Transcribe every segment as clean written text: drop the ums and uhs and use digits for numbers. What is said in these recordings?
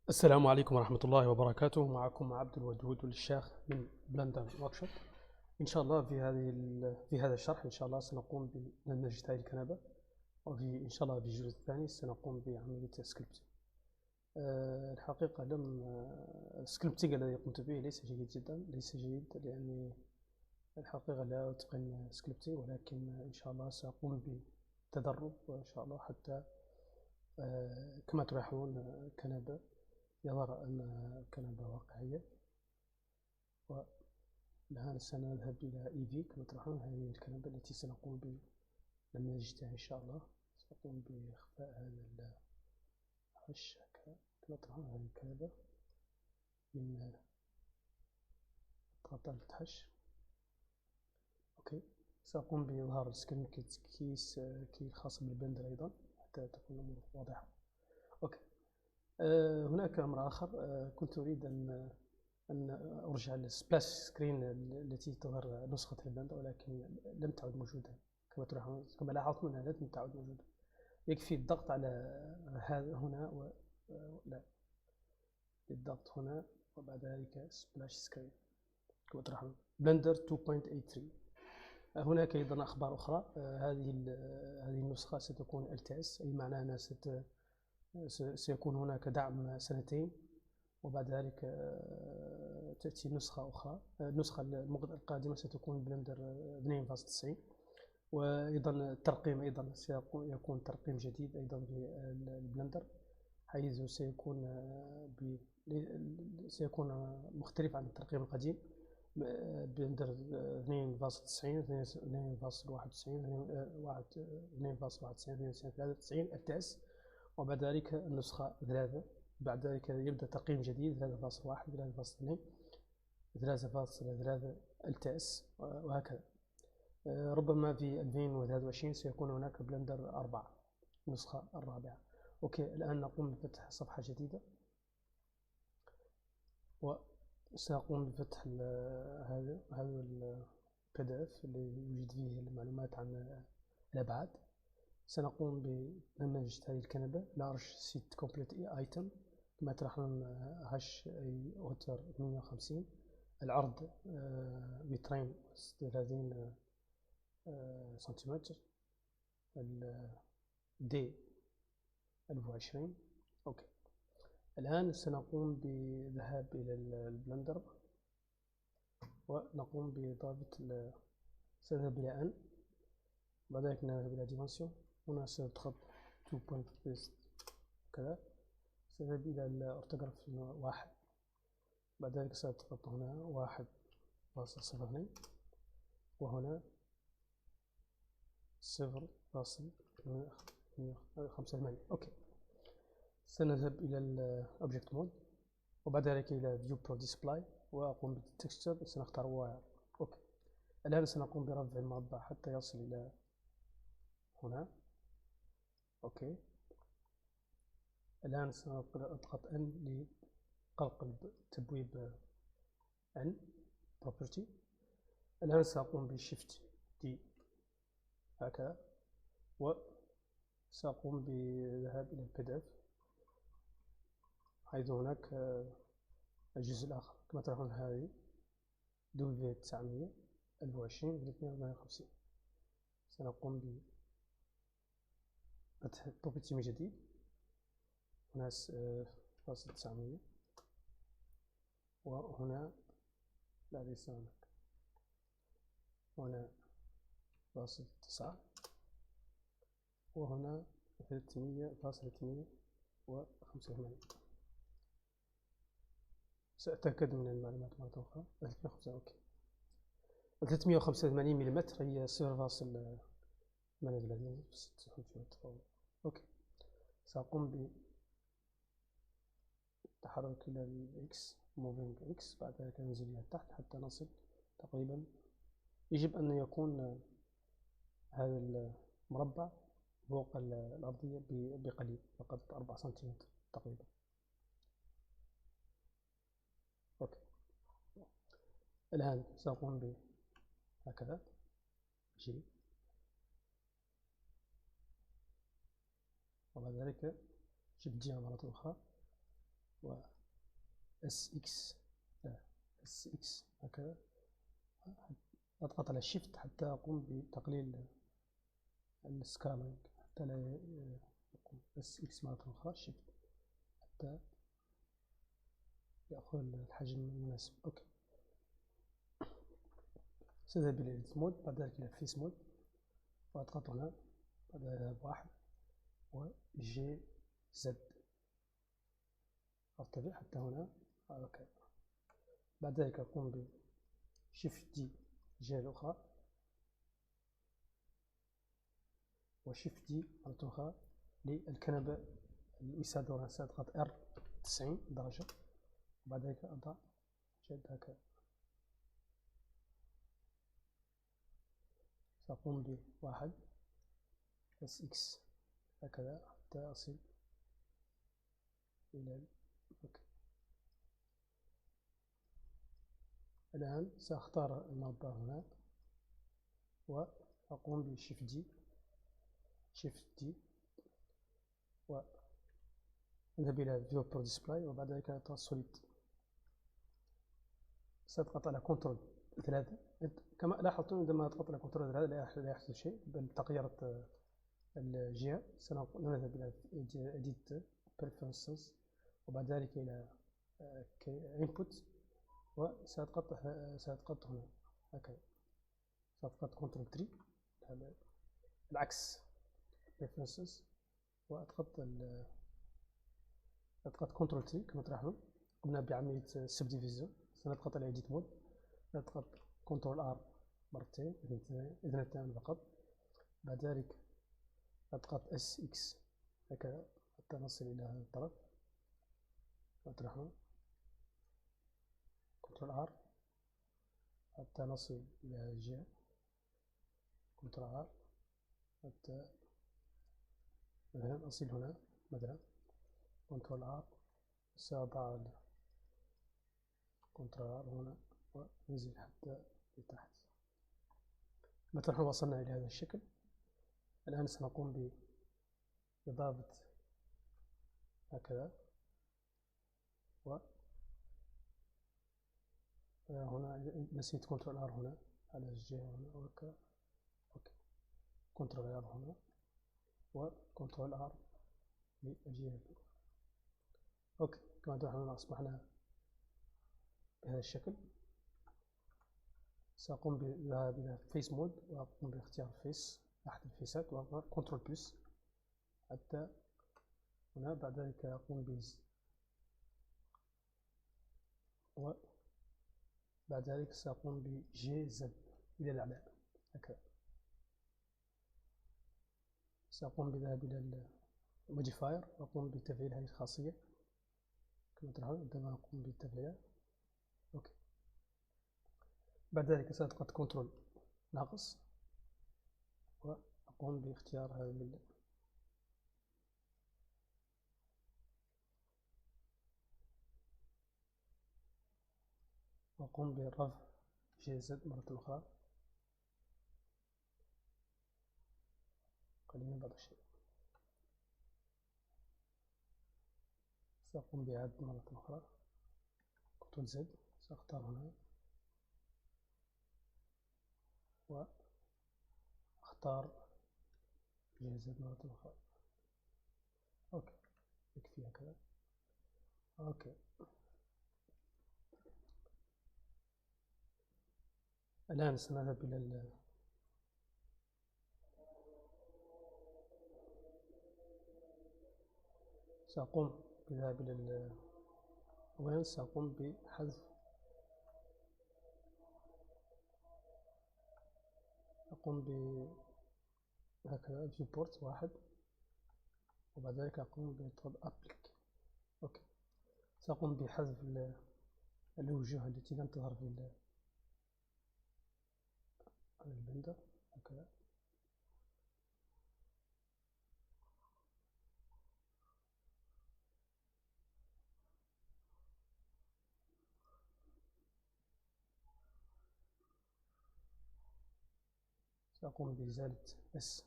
السلام عليكم ورحمة الله وبركاته. معكم عبد الودود الشيخ من بلندر وركشوب. إن شاء الله في هذا الشرح إن شاء الله سنقوم بنموذج تاع الكنبة، وفي إن شاء الله في الجزء الثاني سنقوم بعملية سكريبتينغ. الحقيقة لم السكريبتينغ الذي قمت به ليس جيد جدا، ليس جيد لأني الحقيقة لا أتقن سكريبتينغ، ولكن إن شاء الله سأقوم بتدرب وإن شاء الله حتى كما تلاحظون كنبة يظهر أن كنبة واقعية. والآن سنذهب إلى إيفي كما تلاحظون، هذه الكنبة التي سنقوم بالنموذج تاعها إن شاء الله. سنقوم بإخفاء هذا الهش كما تلاحظون، هذه الكنبة من طاطا الهش. أوكي، سأقوم بإظهار السكرين كيس كي الخاص بالبندر أيضا حتى تكون الأمور واضحة. أوكي. هناك أمر آخر، كنت أريد أن أرجع للسبلاش سكرين التي تظهر نسخة البلندر، ولكن لم تعد موجودة كما لاحظتم أنها لم تعد موجودة. يكفي الضغط على هذا هنا لا، الضغط هنا وبعد ذلك سبلاش سكرين كما تلاحظون بلندر 2.83. هناك أيضا أخبار أخرى. هذه النسخة ستكون LTS، أي معناها أنها سيكون هناك دعم سنتين، وبعد ذلك تأتي نسخة أخرى. النسخة القادمة ستكون بلندر 2.90، وأيضا الترقيم أيضا سيكون ترقيم جديد أيضا بالبلندر، حيث سيكون مختلف عن الترقيم القديم. بلندر 2.90 2.91 LTS، وبعد ذلك النسخة 3. بعد ذلك يبدأ ترقيم جديد 3.1 3.2 3.3 LTS وهكذا. ربما في 2023 سيكون هناك بلندر 4، النسخة الرابعة. أوكي، الآن نقوم بفتح صفحة جديدة، وسأقوم بفتح هذا PDF اللي يوجد فيه المعلومات عن الأبعاد. سنقوم بنموذج هذه الكنبة large seat complete ايتم كما تلاحظون، هش أي أوتر 150، العرض 230 سنتيمتر، الدي 1020. أوكي، الآن سنقوم بذهاب إلى البلندر ونقوم بإضافة سنذهب إلى أن، بعد ذلك نذهب إلى ديمنسيون. هنا سنضغط 2.3 كذا، سنذهب إلى الأورتوغراف 1، بعد ذلك سأضغط هنا 1.02 وهنا 0.85. أوكي، سنذهب إلى الأوبجكت مود وبعد ذلك إلى فيو برو ديسبلاي وأقوم بالتكستشر. سنختار واير. أوكي، الآن سنقوم برفع المربع حتى يصل إلى هنا. أوكي، الآن سأضغط N لقلق تبويب N property. الآن سأقوم بشيفت دي هكذا، وسأقوم بذهاب إلى الPDF، حيث هناك الجزء الآخر كما ترون هذه W900 1020 358. سنقوم بفتح بروبرتي من جديد، هنا 0.900 وهنا لا ليس هناك، هنا 0.9 وهنا 300.385. سأتأكد من المعلومات مرة أخرى. 305. أوكي، 385 ملم هي 0.8. أوكي، سأقوم بالتحرك إلى الإكس موفينج إكس، بعد ذلك ننزل إلى تحت حتى نصل تقريبا. يجب أن يكون هذا المربع فوق الأرضية بقليل، فقط 4 سنتيمتر تقريبا. أوكي، الآن سأقوم بهكذا جي، وبعد ذلك جيب جهة مرة أخرى و اس اكس، اس اكس هكذا. أضغط على شيفت حتى أقوم بتقليل السكالينج حتى لا يقوم. اس اكس مرة أخرى شيفت حتى يأخذ الحجم المناسب. أوكي. سأذهب إلى إيديت مود، بعد ذلك إلى فيس مود وأضغط هنا، بعد ذلك واحد و جي زد، أرتفع حتى هنا. أوكي. بعد ذلك أقوم بشيفت دي الجهة الأخرى وشيفت دي مرة أخرى للكنبة الإسادورة. سأضغط ار 90 درجة وبعد ذلك أضع جد هكذا. سأقوم بواحد اس اكس هكذا حتى أصل إلى أوكي. الآن سأختار المربع هنا وأقوم بشيفت دي، شيفت دي وأذهب إلى فيو برو ديسبلاي وبعد ذلك أضغط سوليد. سأضغط على كنترول 3. كما لاحظتم عندما أضغط على كنترول 3 لا يحدث شيء بل تغيرت الجهة. سنذهب إلى Edit Preferences وبعد ذلك إلى Input وسأضغط هنا هكذا. سأضغط كنترول 3 العكس Preferences وأضغط كنترول 3 كما تلاحظون. قمنا بعملية سبديفيزيون. سنضغط على Edit Mode، نضغط كنترول R مرتين اثنتان فقط. بعد ذلك أضغط اس اكس هكذا حتى نصل إلى هذا الطرف. تلاحظون كنترول ار حتى نصل إلى هذه الجهة. كنترول ار حتى مثلا أصل هنا مثلا. كنترول ار سأضع كنترول ار هنا وننزل حتى لتحت. مثلا وصلنا إلى هذا الشكل. الآن سنقوم بإضافة هكذا و هنا نسيت كنترول ار هنا على الجهة هنا. أوكي. كنترول ار هنا وكنترول ار للجهة الأخرى. أوكي. كما تلاحظون أصبحنا بهذا الشكل. سأقوم بالذهاب إلى فيس مود وأقوم باختيار فيس أحد الفيسات وأضغط كنترول بلس حتى هنا. بعد ذلك أقوم وبعد ذلك سأقوم بجي زد إلى الأعلى هكذا. سأقوم بالذهاب إلى الموديفاير وأقوم بتفعيل هذه الخاصية كما تلاحظون عندما أقوم بالتفعيل. أوكي. بعد ذلك سأضغط كنترول ناقص وأقوم باختيار هذا وأقوم برفع جي زد مرة أخرى. قليلا بعض الشيء. سأقوم بإعادة مرة أخرى كنترول زد. سأختار هنا وأختار جي زد مرة أخرى. أوكي. يكفي هكذا. أوكي. الآن سنذهب إلى سأقوم بالذهاب إلى أولا سأقوم بحذف أقوم هكذا فيوبورت واحد وبعد ذلك أقوم بإضغاط أبليك. أوكي. سأقوم بحذف الوجوه التي لم تظهر في البلندر هكذا. سأقوم بإزالة اس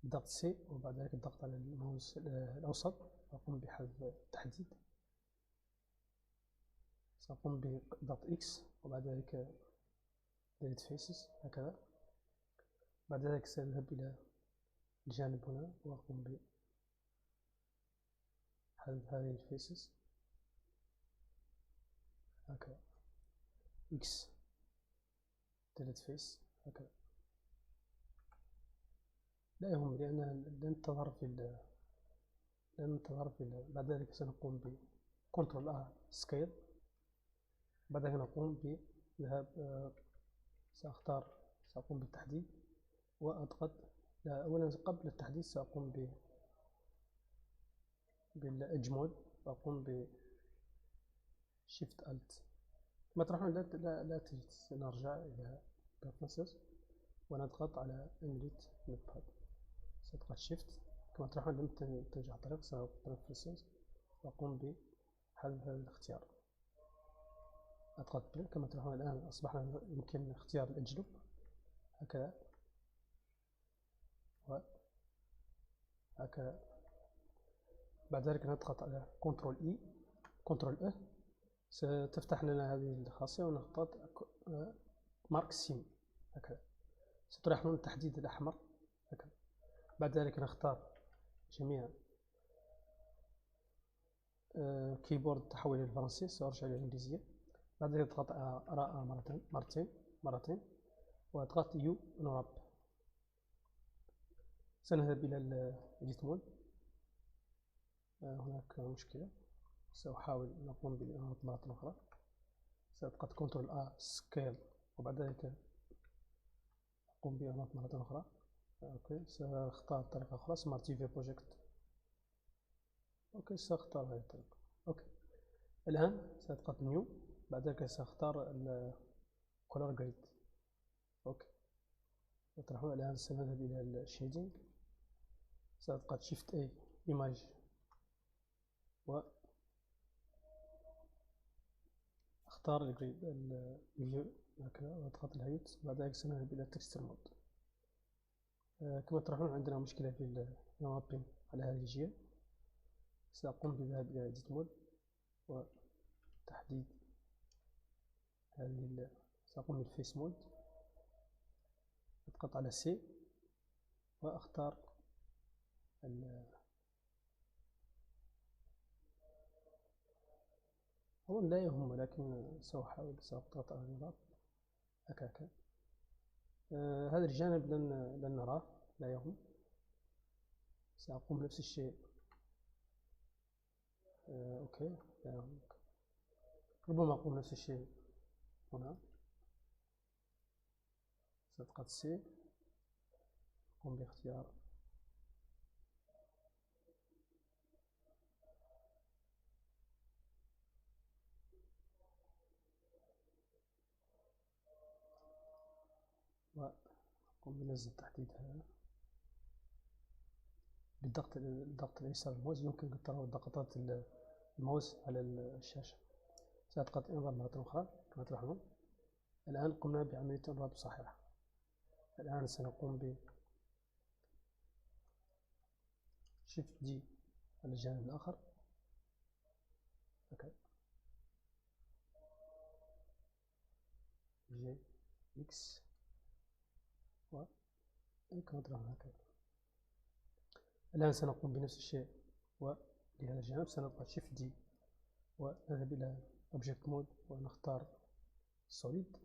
ضغط سي وبعد ذلك الضغط على الماوس الأوسط وأقوم بحذف التحديد سأقوم بضغط إكس وبعد ذلك delete faces هكذا. بعد ذلك سأذهب إلى الجانب هنا وأقوم بحذف هذه الفيسز هكذا. إكس delete face هكذا. لا يهم لأنها لن تظهر في بعد ذلك سنقوم ب Ctrl A Scale. بعد ذلك نقوم بذهاب سأقوم بالتحديد وأضغط. أولا قبل التحديد سأقوم بالإدج مود وأقوم ب Shift Alt. كما تلاحظون لا تجد. سنرجع إلى Preferences ونضغط على Emulate Notepad. سأضغط Shift. كما تلاحظون لم تنجح الطريق. سأضغط Preferences وأقوم بحذف هذا الاختيار. أضغط بلاي. كما تلاحظون الآن أصبحنا يمكن اختيار الأجلب هكذا وهكذا. بعد ذلك نضغط على كنترول E ستفتح لنا هذه الخاصية ونضغط مارك سين هكذا. ستلاحظون التحديد الأحمر هكذا. بعد ذلك نختار جميع كيبورد تحول إلى الفرنسي. سأرجع إلى الإنجليزية. بعد ذلك اضغط راء مرتين واضغط يو نراب. سنذهب إلى الإديت مود. هناك مشكلة. سأحاول أن أقوم بالإنارة مرة أخرى. سأضغط كنترول A سكيل وبعد ذلك أقوم بإنارة مرة أخرى. أوكي. سأختار طريقة أخرى سمارت تي في بروجكت. أوكي. سأختار هذه الطريقة. أوكي. الآن سأضغط نيو. بعد ذلك سأختار الكولر جريد. أوكي. وتلاحظون الآن سنذهب إلى الشيدينج. سأضغط شيفت A إيماج و اختار الجريد الفيو هكذا واضغط الهايت. بعد ذلك سنذهب إلى تكستشر مود. كما تلاحظون عندنا مشكلة في المابين على هذه الجهة. سأقوم بالذهاب إلى إديت مود وتحديد هذه. سأقوم بالفيس مود. أضغط على سي وأختار هو لا يهم ولكن سأضغط على النظام هكذا. هذا الجانب لن نراه لا يهم. سأقوم بنفس الشيء. أوكي. لا يهم. ربما أقوم بنفس الشيء هنا. سأضغط سي. أقوم باختيار وأقوم بنزل تحديد هذا بالضغط اليسار الماوس. يمكن أن تروا ضغطات الماوس على الشاشة. سأضغط انظر مرة أخرى. كما تلاحظون الآن قمنا بعملية انراب صحيحة. الآن سنقوم ب Shift D على الجانب الآخر هكذا. J X و كما تلاحظون هكذا. الآن سنقوم بنفس الشيء ولهذا الجانب سنضغط Shift D ونذهب إلى Object Mode ونختار Solid.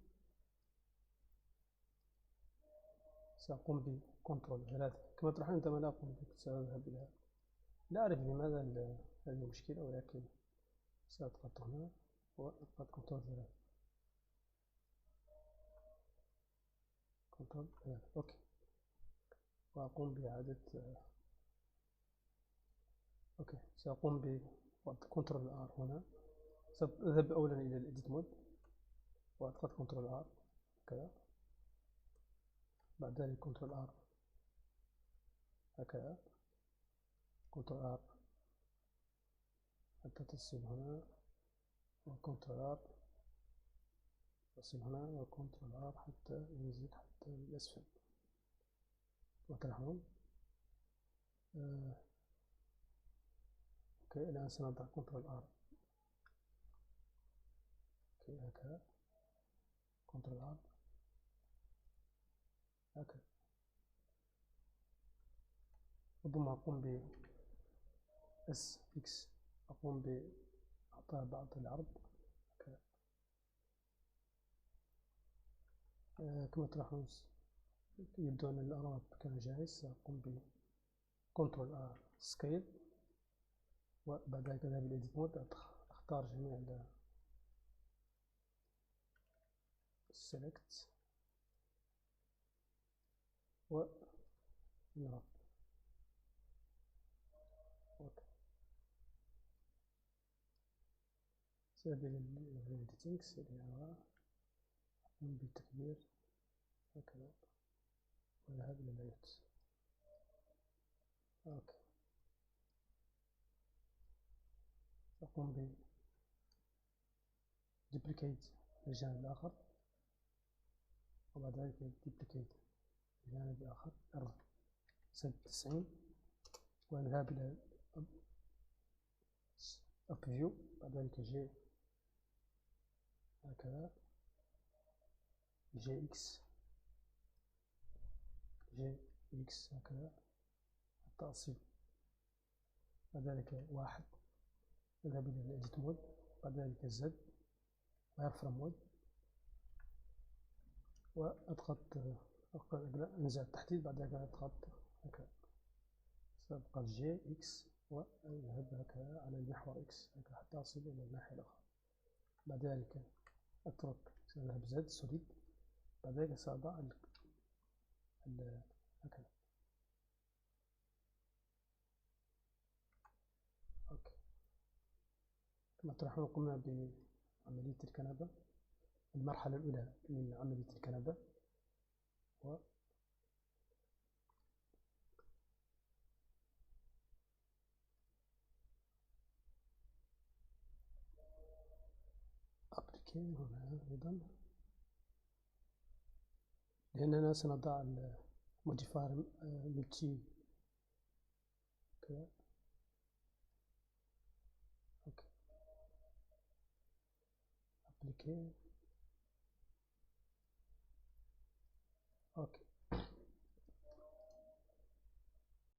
سأقوم بكنترول 3. كما تلاحظون عندما لا أقوم سأذهب إلى لا أعرف لماذا هذه المشكلة ولكن سأضغط هنا وأضغط كنترول 3. كنترول 3. أوكي. وأقوم بإعادة أوكي. سأقوم بكنترول R هنا. سأذهب أولا إلى الإديت مود وأضغط كنترول R هكذا. بعد ذلك كنترول R هكذا. كنترول R حتى تصل هنا وكنترول R تصل هنا وكنترول R حتى ينزل حتى الأسفل. وتلاحظون أوكي. الآن سنضع كنترول R كنترول ار هكذا. ربما أقوم ب اس اكس، أقوم بإعطاء بعض العرض هكذا. كما تلاحظون يبدو أن الأراب كان جاهز. سأقوم ب كنترول ار سكيل، وبعد ذلك أذهب إلى إديت مود، أختار جميع select ونرى. اوكي، سأذهب إلى الإديتينغ سريعا، أقوم بالتكبير هكذا وأذهب إلى اللايوت. اوكي، أقوم ب duplicate الجانب الآخر، وبعد ذلك duplicate الجانب الآخر زد 90، وأذهب إلى up view، بعد ذلك جي هكذا، جي اكس هكذا حتى أصل. بعد ذلك واحد، أذهب إلى الإديت مود، بعد ذلك زد ويرفرم مود، وأضغط أنزع التحديد، بعد ذلك أضغط هكذا، سأبقى جي اكس وأذهب هكذا على المحور اكس هكذا حتى أصل إلى الناحية الأخرى. بعد ذلك أترك، سأذهب زد سوليد، بعد ذلك سأضع هكذا. أوكي، كما تلاحظون قمنا بعملية الكنبة، المرحلة الأولى من عملية الكنبة، و أبليكي هنا أيضا، لأننا سنضع الموديفاير ملتي كذا. أوكي، أبليكي